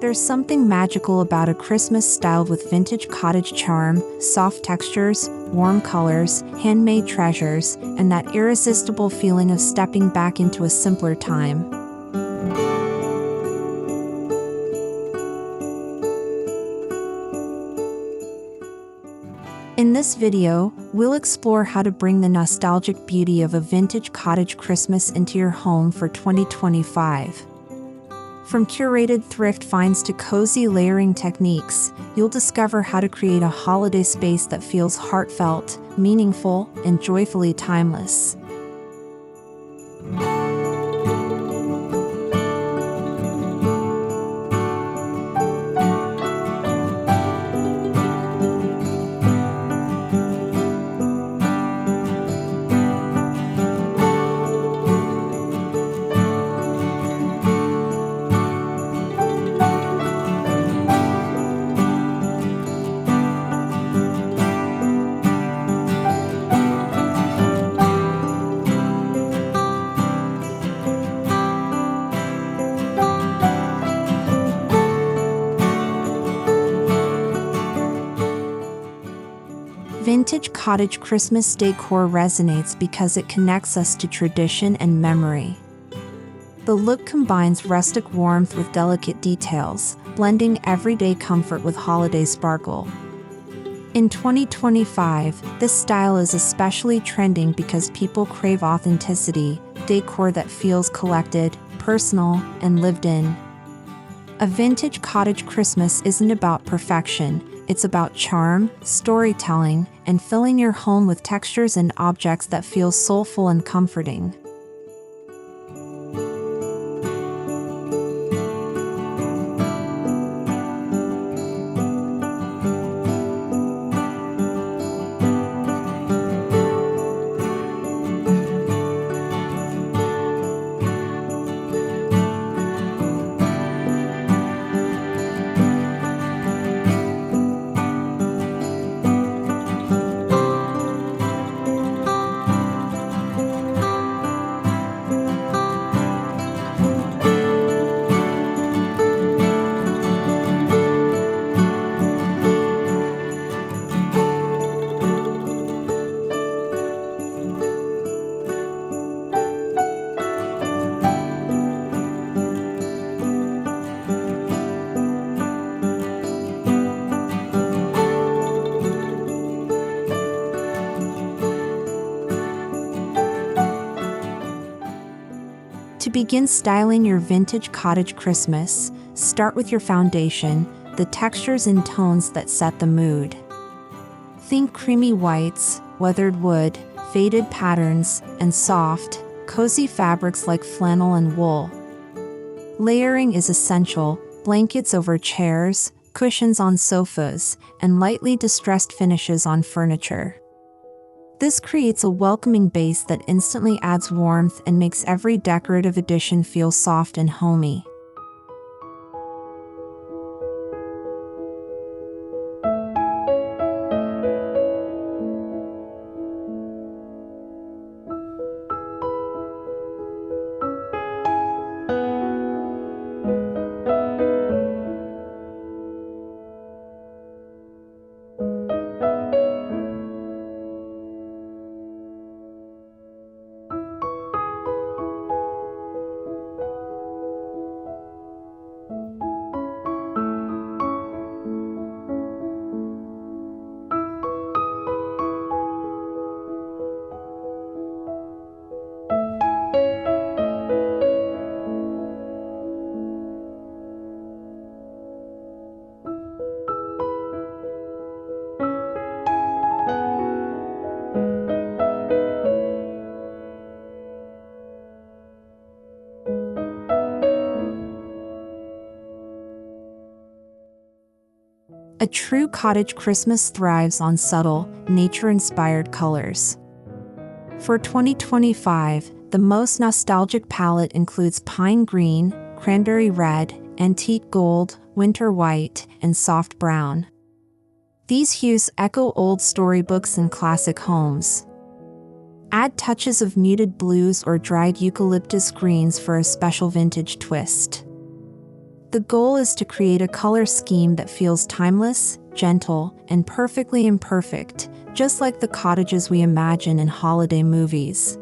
There's something magical about a Christmas styled with vintage cottage charm, soft textures, warm colors, handmade treasures, and that irresistible feeling of stepping back into a simpler time. In this video, we'll explore how to bring the nostalgic beauty of a vintage cottage Christmas into your home for 2025. From curated thrift finds to cozy layering techniques, you'll discover how to create a holiday space that feels heartfelt, meaningful, and joyfully timeless. Vintage cottage Christmas decor resonates because it connects us to tradition and memory. The look combines rustic warmth with delicate details, blending everyday comfort with holiday sparkle. In 2025, this style is especially trending because people crave authenticity, decor that feels collected, personal, and lived in. A vintage cottage Christmas isn't about perfection. It's about charm, storytelling, and filling your home with textures and objects that feel soulful and comforting. To begin styling your vintage cottage Christmas, start with your foundation, the textures and tones that set the mood. Think creamy whites, weathered wood, faded patterns, and soft, cozy fabrics like flannel and wool. Layering is essential: blankets over chairs, cushions on sofas, and lightly distressed finishes on furniture. This creates a welcoming base that instantly adds warmth and makes every decorative addition feel soft and homey. A true cottage Christmas thrives on subtle, nature-inspired colors. For 2025, the most nostalgic palette includes pine green, cranberry red, antique gold, winter white, and soft brown. These hues echo old storybooks and classic homes. Add touches of muted blues or dried eucalyptus greens for a special vintage twist. The goal is to create a color scheme that feels timeless, gentle, and perfectly imperfect, just like the cottages we imagine in holiday movies.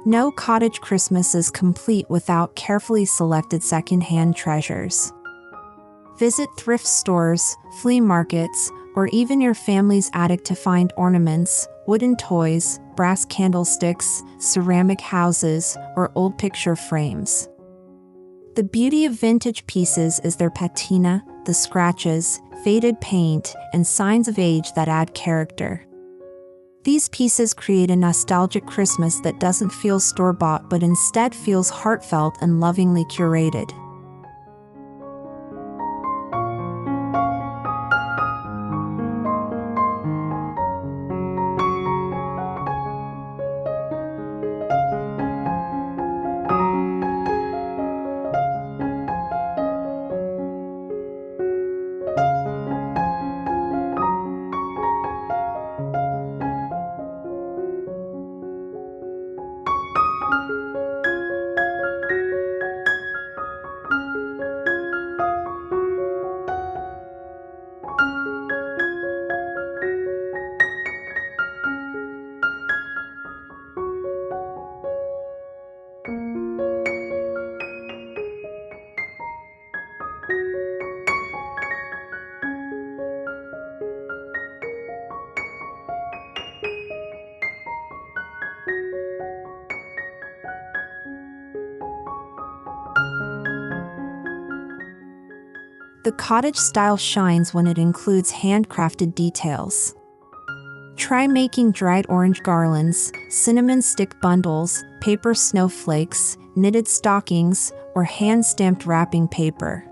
No cottage Christmas is complete without carefully selected second-hand treasures. Visit thrift stores, flea markets, or even your family's attic to find ornaments, wooden toys, brass candlesticks, ceramic houses, or old picture frames. The beauty of vintage pieces is their patina, the scratches, faded paint, and signs of age that add character. These pieces create a nostalgic Christmas that doesn't feel store-bought but instead feels heartfelt and lovingly curated. The cottage style shines when it includes handcrafted details. Try making dried orange garlands, cinnamon stick bundles, paper snowflakes, knitted stockings, or hand-stamped wrapping paper.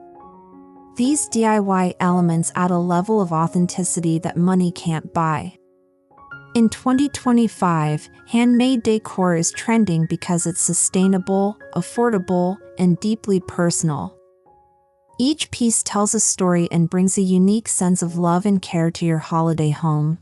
These DIY elements add a level of authenticity that money can't buy. In 2025, handmade decor is trending because it's sustainable, affordable, and deeply personal. Each piece tells a story and brings a unique sense of love and care to your holiday home.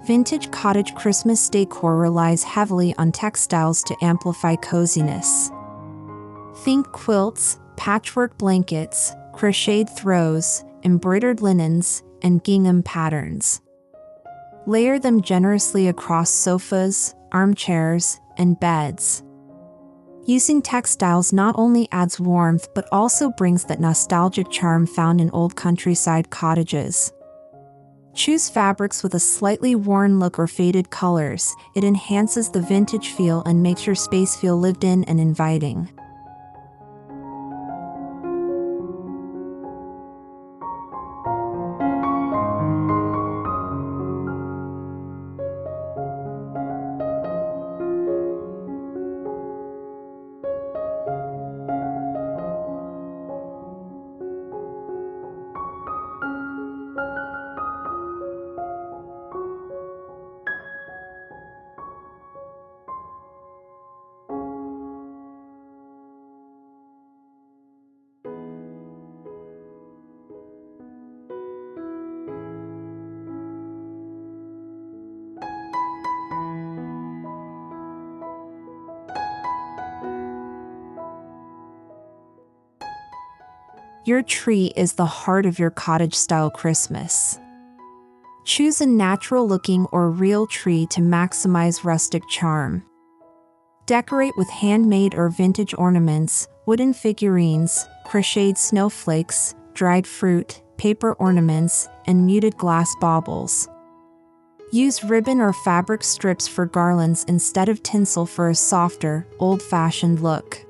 Vintage cottage Christmas decor relies heavily on textiles to amplify coziness. Think quilts, patchwork blankets, crocheted throws, embroidered linens, and gingham patterns. Layer them generously across sofas, armchairs, and beds. Using textiles not only adds warmth but also brings that nostalgic charm found in old countryside cottages. Choose fabrics with a slightly worn look or faded colors. It enhances the vintage feel and makes your space feel lived in and inviting. Your tree is the heart of your cottage-style Christmas. Choose a natural-looking or real tree to maximize rustic charm. Decorate with handmade or vintage ornaments, wooden figurines, crocheted snowflakes, dried fruit, paper ornaments, and muted glass baubles. Use ribbon or fabric strips for garlands instead of tinsel for a softer, old-fashioned look.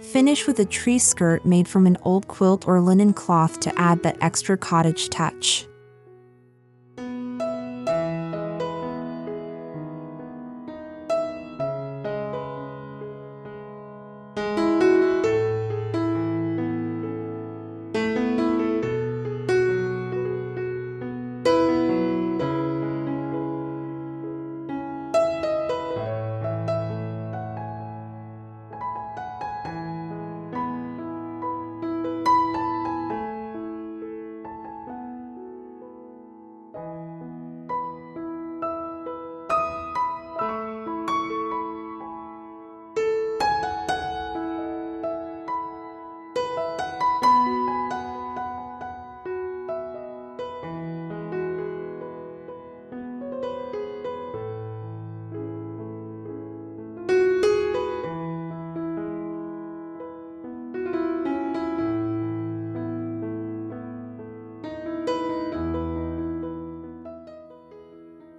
Finish with a tree skirt made from an old quilt or linen cloth to add that extra cottage touch.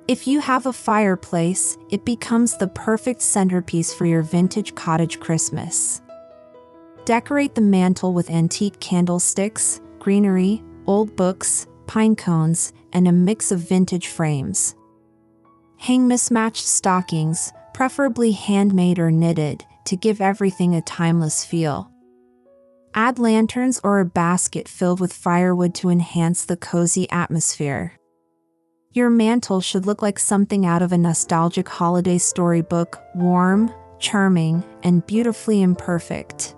If you have a fireplace, it becomes the perfect centerpiece for your vintage cottage Christmas. Decorate the mantel with antique candlesticks, greenery, old books, pine cones, and a mix of vintage frames. Hang mismatched stockings, preferably handmade or knitted, to give everything a timeless feel. Add lanterns or a basket filled with firewood to enhance the cozy atmosphere. Your mantel should look like something out of a nostalgic holiday storybook, warm, charming, and beautifully imperfect.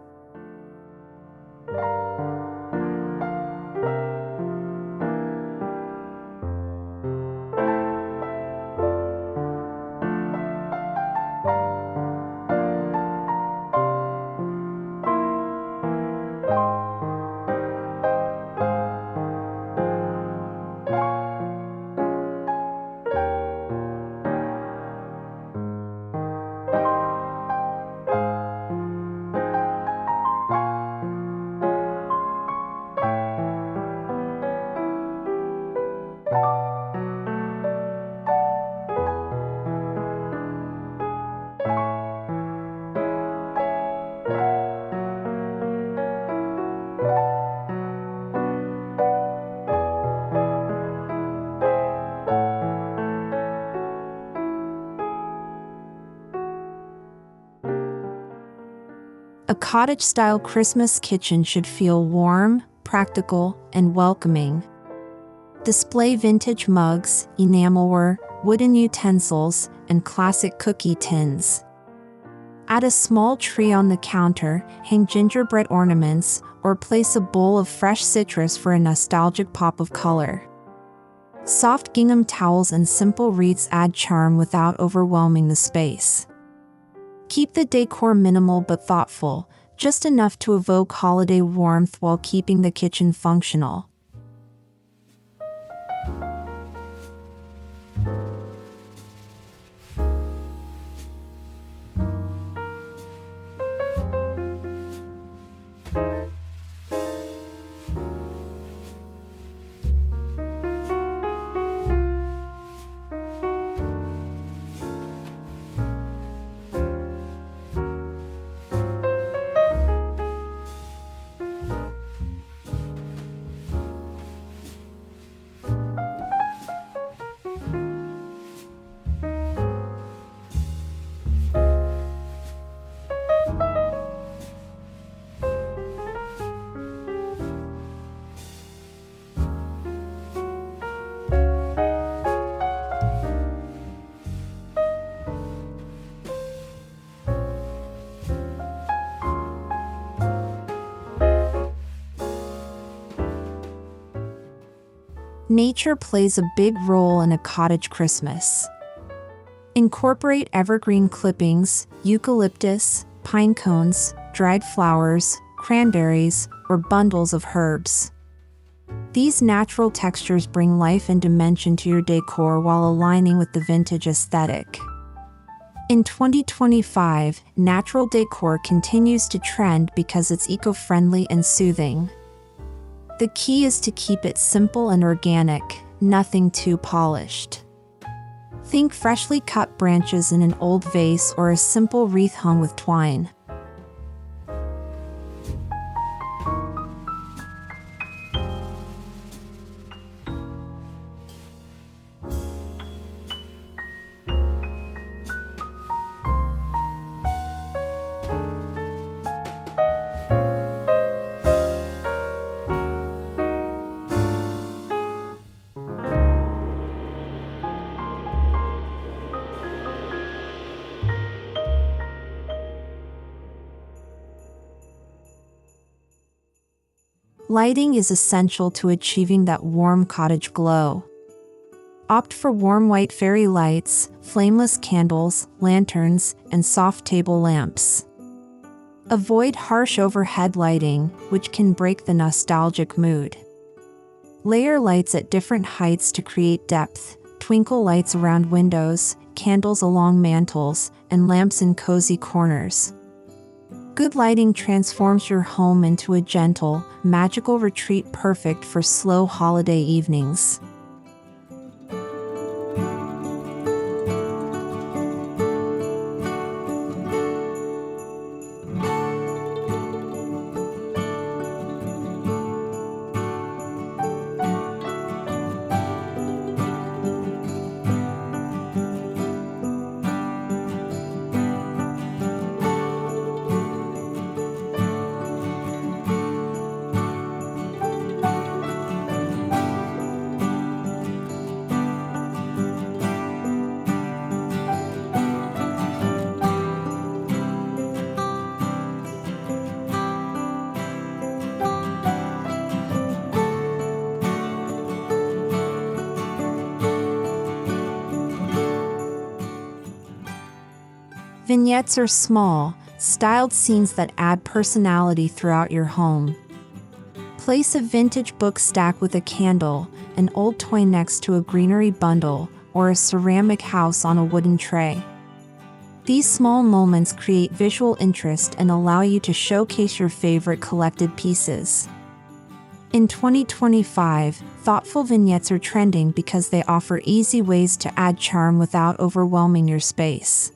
A cottage-style Christmas kitchen should feel warm, practical, and welcoming. Display vintage mugs, enamelware, wooden utensils, and classic cookie tins. Add a small tree on the counter, hang gingerbread ornaments, or place a bowl of fresh citrus for a nostalgic pop of color. Soft gingham towels and simple wreaths add charm without overwhelming the space. Keep the decor minimal but thoughtful, just enough to evoke holiday warmth while keeping the kitchen functional. Nature plays a big role in a cottage Christmas. Incorporate evergreen clippings, eucalyptus, pine cones, dried flowers, cranberries, or bundles of herbs. These natural textures bring life and dimension to your decor while aligning with the vintage aesthetic. In 2025, natural decor continues to trend because it's eco-friendly and soothing. The key is to keep it simple and organic, nothing too polished. Think freshly cut branches in an old vase or a simple wreath hung with twine. Lighting is essential to achieving that warm cottage glow. Opt for warm white fairy lights, flameless candles, lanterns, and soft table lamps. Avoid harsh overhead lighting, which can break the nostalgic mood. Layer lights at different heights to create depth, twinkle lights around windows, candles along mantels, and lamps in cozy corners. Good lighting transforms your home into a gentle, magical retreat perfect for slow holiday evenings. Vignettes are small, styled scenes that add personality throughout your home. Place a vintage book stack with a candle, an old toy next to a greenery bundle, or a ceramic house on a wooden tray. These small moments create visual interest and allow you to showcase your favorite collected pieces. In 2025, thoughtful vignettes are trending because they offer easy ways to add charm without overwhelming your space.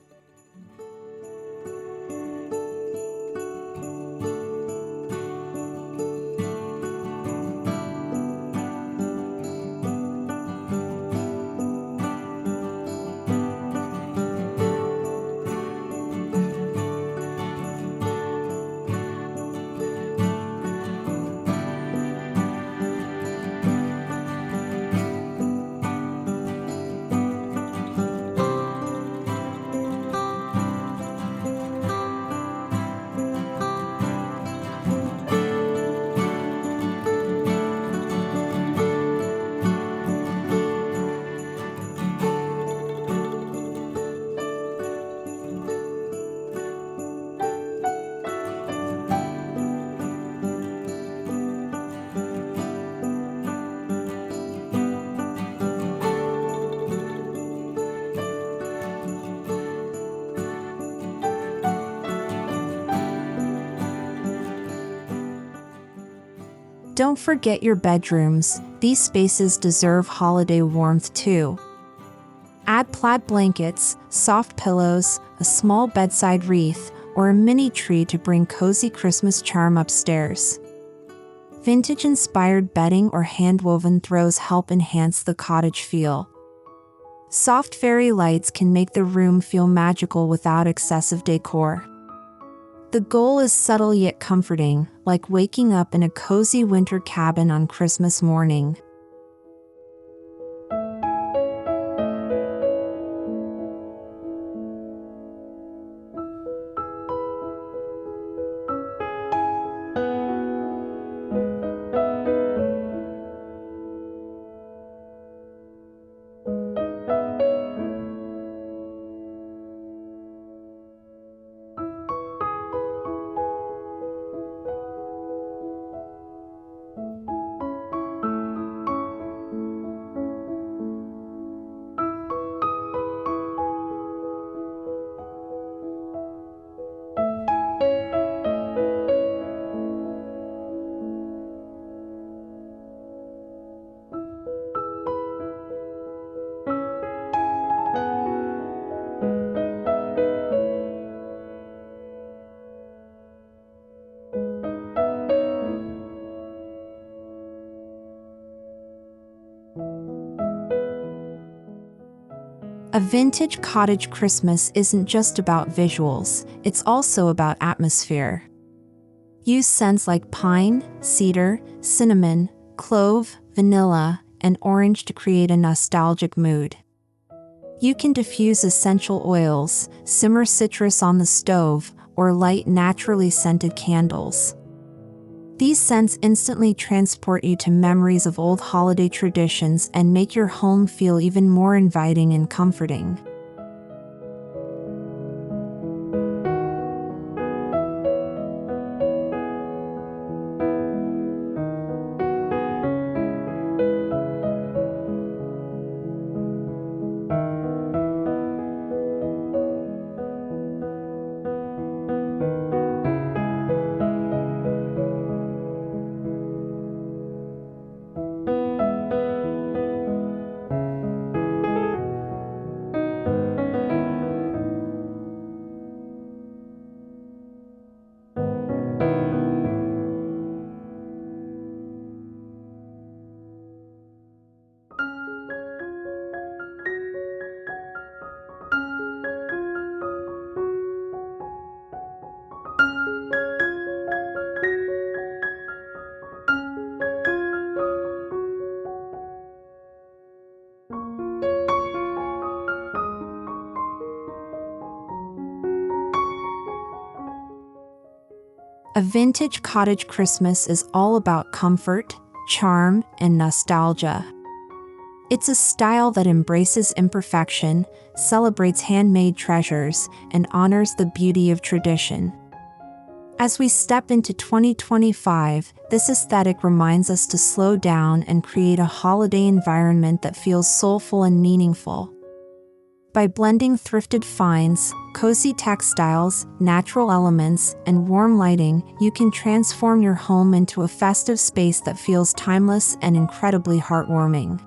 Don't forget your bedrooms, these spaces deserve holiday warmth too. Add plaid blankets, soft pillows, a small bedside wreath, or a mini tree to bring cozy Christmas charm upstairs. Vintage-inspired bedding or hand-woven throws help enhance the cottage feel. Soft fairy lights can make the room feel magical without excessive decor. The goal is subtle yet comforting, like waking up in a cozy winter cabin on Christmas morning. A vintage cottage Christmas isn't just about visuals, it's also about atmosphere. Use scents like pine, cedar, cinnamon, clove, vanilla, and orange to create a nostalgic mood. You can diffuse essential oils, simmer citrus on the stove, or light naturally scented candles. These scents instantly transport you to memories of old holiday traditions and make your home feel even more inviting and comforting. A vintage cottage Christmas is all about comfort, charm, and nostalgia. It's a style that embraces imperfection, celebrates handmade treasures, and honors the beauty of tradition. As we step into 2025, this aesthetic reminds us to slow down and create a holiday environment that feels soulful and meaningful. By blending thrifted finds, cozy textiles, natural elements, and warm lighting, you can transform your home into a festive space that feels timeless and incredibly heartwarming.